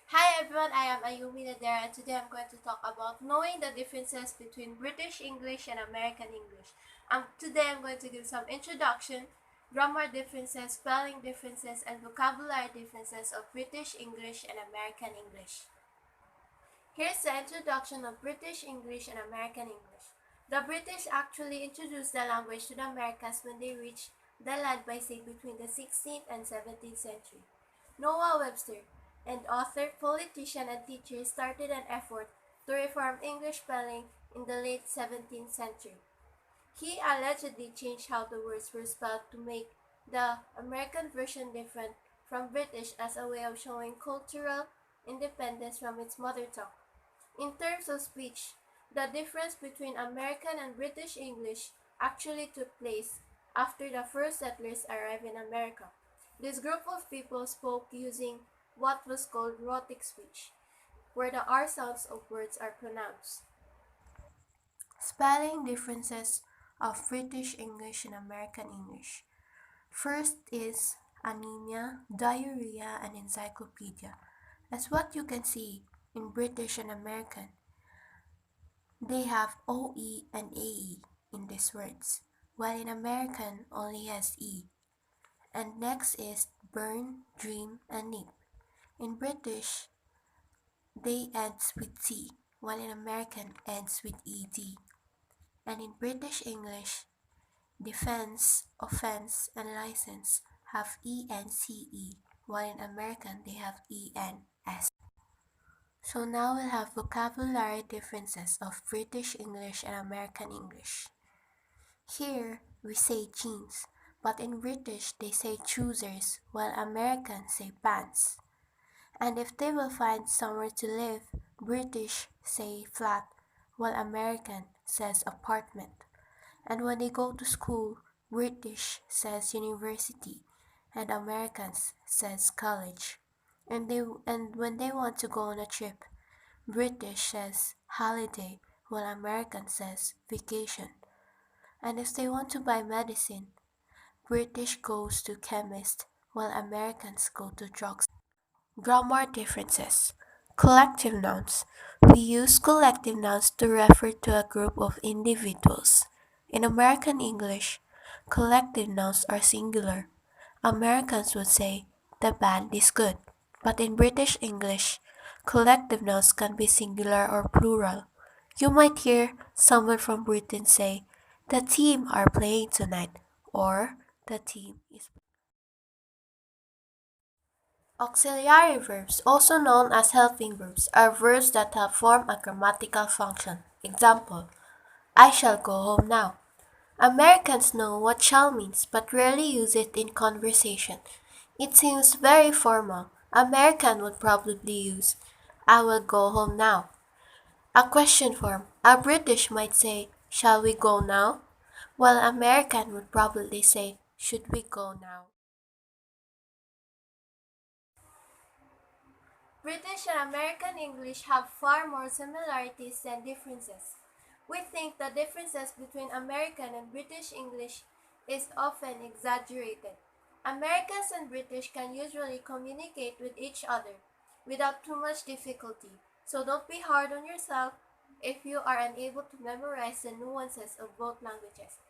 Hi everyone, I am Ayumi Nadera and today I'm going to talk about knowing the differences between British English and American English. Today I'm going to give some introduction, grammar differences, spelling differences, and vocabulary differences of British English and American English. Here's the introduction of British English and American English. The British actually introduced the language to the Americas when they reached the land by sea between the 16th and 17th century. Noah Webster, an author, politician, and teacher, started an effort to reform English spelling in the late 17th century. He allegedly changed how the words were spelled to make the American version different from British as a way of showing cultural independence from its mother tongue. In terms of speech, the difference between American and British English actually took place after the first settlers arrived in America. This group of people spoke using what was called rhotic speech, where the R sounds of words are pronounced. Spelling differences of British English and American English. First is anemia, diarrhea, and encyclopedia. As what you can see in British and American, they have OE and AE in these words, while in American only has E. And next is burn, dream, and nip. In British, they ends with T, while in American ends with ED. And in British English, defense, offense, and license have ENCE, while in American they have ENS. So now we'll have vocabulary differences of British English and American English. Here we say jeans, but in British they say trousers, while Americans say pants. And if they will find somewhere to live, British say flat, while American says apartment. And when they go to school, British says university, and Americans says college. And when they want to go on a trip, British says holiday, while American says vacation. And if they want to buy medicine, British goes to chemist, while Americans go to drugstore. Grammar differences. Collective nouns. We use collective nouns to refer to a group of individuals. In American English, collective nouns are singular. Americans would say, the band is good. But in British English, collective nouns can be singular or plural. You might hear someone from Britain say, the team are playing tonight, or the team is. Auxiliary verbs, also known as helping verbs, are verbs that have form a grammatical function. Example, I shall go home now. Americans know what shall means but rarely use it in conversation. It seems very formal. American would probably use I will go home now. A question form. A British might say, shall we go now? While American would probably say, should we go now? British and American English have far more similarities than differences. We think the differences between American and British English is often exaggerated. Americans and British can usually communicate with each other without too much difficulty, so don't be hard on yourself if you are unable to memorize the nuances of both languages.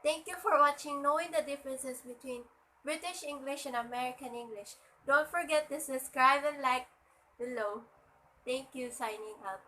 Thank you for watching Knowing the Differences Between British English and American English. Don't forget to subscribe and like below. Thank you, signing out.